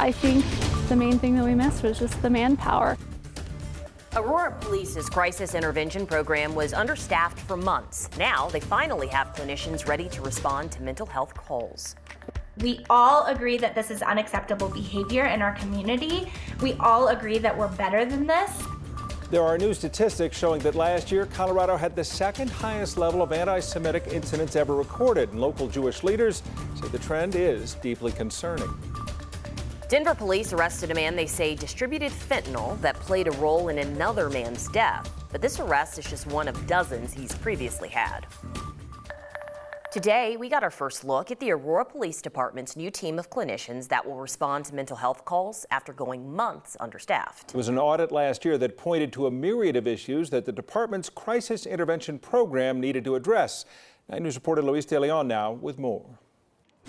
I think the main thing that we missed was just the manpower. Aurora Police's crisis intervention program was understaffed for months. Now they finally have clinicians ready to respond to mental health calls. We all agree that this is unacceptable behavior in our community. We all agree that we're better than this. There are new statistics showing that last year, Colorado had the second highest level of anti-Semitic incidents ever recorded, and local Jewish leaders say the trend is deeply concerning. Denver police arrested a man they say distributed fentanyl that played a role in another man's death. But this arrest is just one of dozens he's previously had. Today, we got our first look at the Aurora Police Department's new team of clinicians that will respond to mental health calls after going months understaffed. It was an audit last year that pointed to a myriad of issues that the department's crisis intervention program needed to address. 9 News reporter Luis De Leon now with more.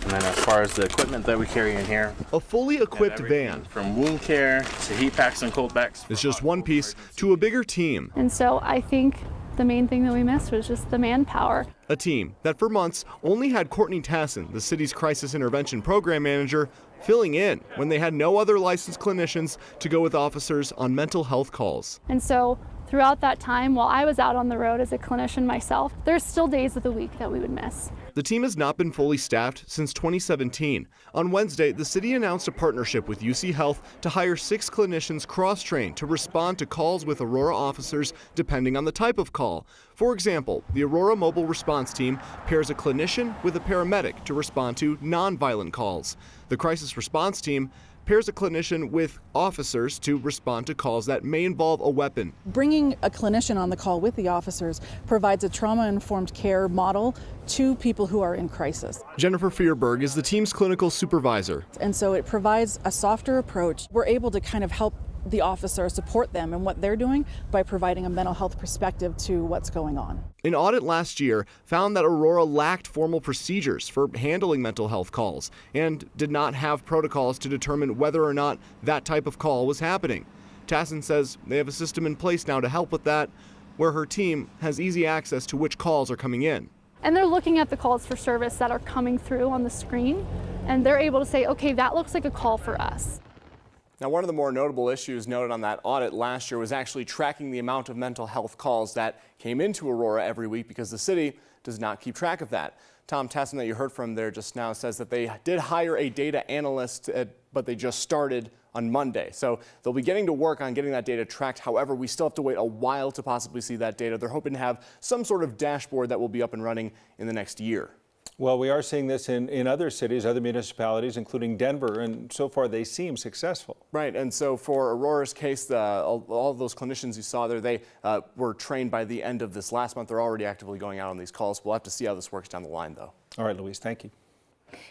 And then as far as the equipment that we carry in here, a fully equipped van from wound care to heat packs and cold packs. It's just one piece to a bigger team. And so I think the main thing that we missed was just the manpower. A team that for months only had Courtney Tassin, the city's crisis intervention program manager, filling in when they had no other licensed clinicians to go with officers on mental health calls. And so throughout that time, while I was out on the road as a clinician myself, there's still days of the week that we would miss. The team has not been fully staffed since 2017. On Wednesday, the city announced a partnership with UC Health to hire 6 clinicians cross-trained to respond to calls with Aurora officers depending on the type of call. For example, the Aurora Mobile Response Team pairs a clinician with a paramedic to respond to nonviolent calls. The Crisis Response Team pairs a clinician with officers to respond to calls that may involve a weapon. Bringing a clinician on the call with the officers provides a trauma-informed care model to people who are in crisis. Jennifer Fearberg is the team's clinical supervisor. And so it provides a softer approach. We're able to kind of help the officer support them in what they're doing by providing a mental health perspective to what's going on. An audit last year found that Aurora lacked formal procedures for handling mental health calls and did not have protocols to determine whether or not that type of call was happening. Tassin says they have a system in place now to help with that, where her team has easy access to which calls are coming in. And they're looking at the calls for service that are coming through on the screen, and they're able to say, okay, that looks like a call for us. Now, one of the more notable issues noted on that audit last year was actually tracking the amount of mental health calls that came into Aurora every week, because the city does not keep track of that. Tom Tassin, that you heard from there just now, says that they did hire a data analyst, but they just started on Monday. So they'll be getting to work on getting that data tracked. However, we still have to wait a while to possibly see that data. They're hoping to have some sort of dashboard that will be up and running in the next year. Well, we are seeing this in other cities, other municipalities, including Denver, and so far they seem successful. Right, and so for Aurora's case, all of those clinicians you saw there, they were trained by the end of this last month. They're already actively going out on these calls. We'll have to see how this works down the line, though. All right, Luis, thank you.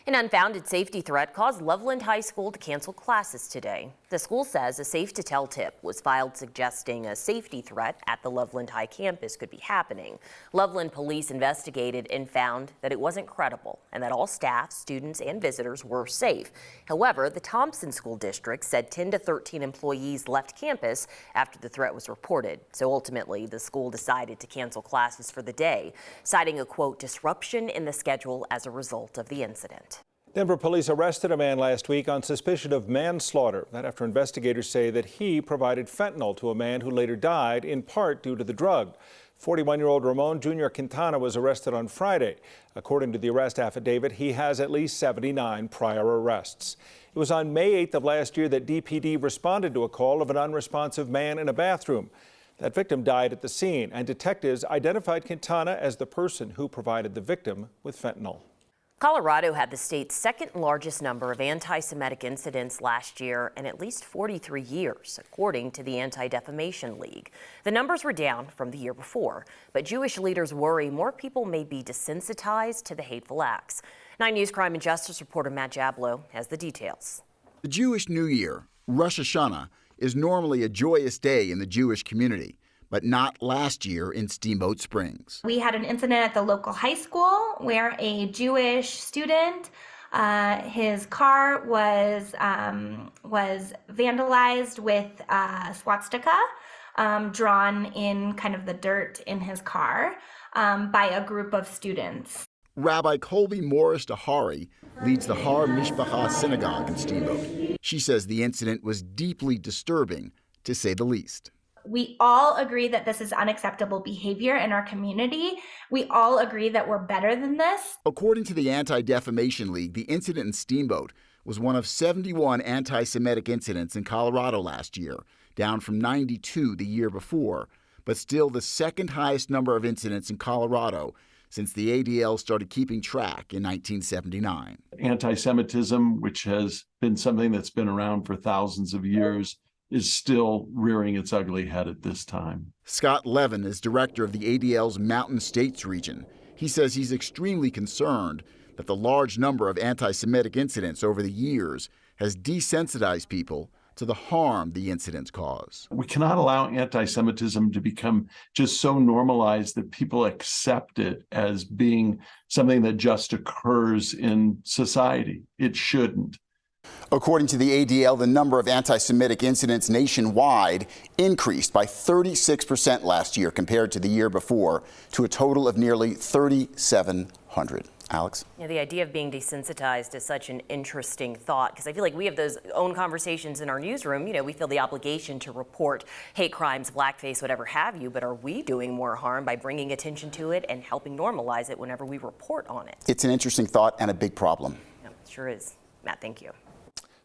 An unfounded safety threat caused Loveland High School to cancel classes today. The school says a safe-to-tell tip was filed suggesting a safety threat at the Loveland High campus could be happening. Loveland police investigated and found that it wasn't credible and that all staff, students, and visitors were safe. However, the Thompson School District said 10 to 13 employees left campus after the threat was reported. So ultimately, the school decided to cancel classes for the day, citing a, quote, disruption in the schedule as a result of the incident. Denver police arrested a man last week on suspicion of manslaughter. That after investigators say that he provided fentanyl to a man who later died, in part due to the drug. 41-year-old Ramon Jr. Quintana was arrested on Friday. According to the arrest affidavit, he has at least 79 prior arrests. It was on May 8th of last year that DPD responded to a call of an unresponsive man in a bathroom. That victim died at the scene, and detectives identified Quintana as the person who provided the victim with fentanyl. Colorado had the state's second largest number of anti-Semitic incidents last year in at least 43 years, according to the Anti-Defamation League. The numbers were down from the year before, but Jewish leaders worry more people may be desensitized to the hateful acts. 9 News crime and justice reporter Matt Jablow has the details. The Jewish New Year, Rosh Hashanah, is normally a joyous day in the Jewish community, but not last year in Steamboat Springs. We had an incident at the local high school where a Jewish student, his car was vandalized with a swastika drawn in kind of the dirt in his car by a group of students. Rabbi Colby Morris Dahari leads the Har Mishpacha Synagogue in Steamboat. She says the incident was deeply disturbing, to say the least. We all agree that this is unacceptable behavior in our community. We all agree that we're better than this. According to the Anti-Defamation League, the incident in Steamboat was one of 71 anti-Semitic incidents in Colorado last year, down from 92 the year before, but still the second highest number of incidents in Colorado since the ADL started keeping track in 1979. Anti-Semitism, which has been something that's been around for thousands of years, is still rearing its ugly head at this time. Scott Levin is director of the ADL's Mountain States region. He says he's extremely concerned that the large number of anti-Semitic incidents over the years has desensitized people to the harm the incidents cause. We cannot allow anti-Semitism to become just so normalized that people accept it as being something that just occurs in society. It shouldn't. According to the ADL, the number of anti-Semitic incidents nationwide increased by 36% last year compared to the year before, to a total of nearly 3,700. Alex? Yeah, the idea of being desensitized is such an interesting thought, because I feel like we have those own conversations in our newsroom. You know, we feel the obligation to report hate crimes, blackface, whatever have you, but are we doing more harm by bringing attention to it and helping normalize it whenever we report on it? It's an interesting thought and a big problem. Yeah, it sure is. Matt, thank you.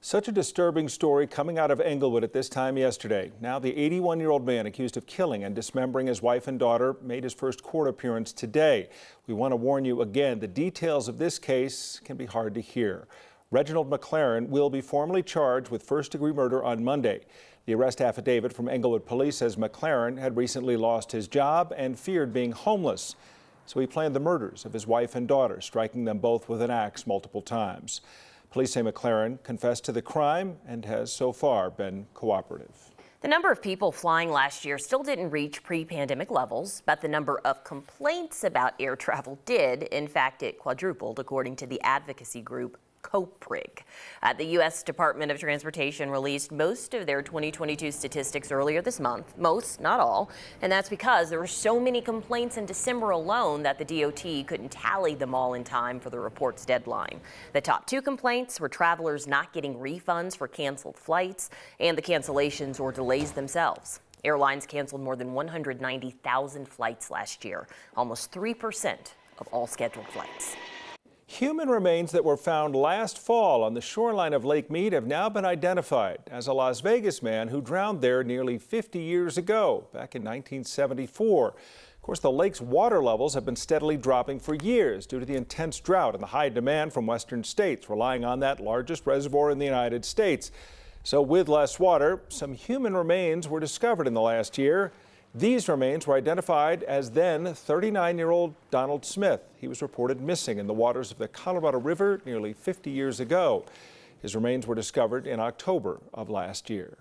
Such a disturbing story coming out of Englewood at this time yesterday. Now the 81-year-old man accused of killing and dismembering his wife and daughter made his first court appearance today. We want to warn you again, the details of this case can be hard to hear. Reginald McLaren will be formally charged with first-degree murder on Monday. The arrest affidavit from Englewood police says McLaren had recently lost his job and feared being homeless. So he planned the murders of his wife and daughter, striking them both with an axe multiple times. Police say McLaren confessed to the crime and has so far been cooperative. The number of people flying last year still didn't reach pre-pandemic levels, but the number of complaints about air travel did. In fact, it quadrupled, according to the advocacy group COPRIG. The U.S. Department of Transportation released most of their 2022 statistics earlier this month. Most, not all. And that's because there were so many complaints in December alone that the DOT couldn't tally them all in time for the report's deadline. The top two complaints were travelers not getting refunds for canceled flights and the cancellations or delays themselves. Airlines canceled more than 190,000 flights last year, almost 3% of all scheduled flights. Human remains that were found last fall on the shoreline of Lake Mead have now been identified as a Las Vegas man who drowned there nearly 50 years ago, back in 1974. Of course, the lake's water levels have been steadily dropping for years due to the intense drought and the high demand from western states, relying on that largest reservoir in the United States. So with less water, some human remains were discovered in the last year. These remains were identified as then 39-year-old Donald Smith. He was reported missing in the waters of the Colorado River nearly 50 years ago. His remains were discovered in October of last year.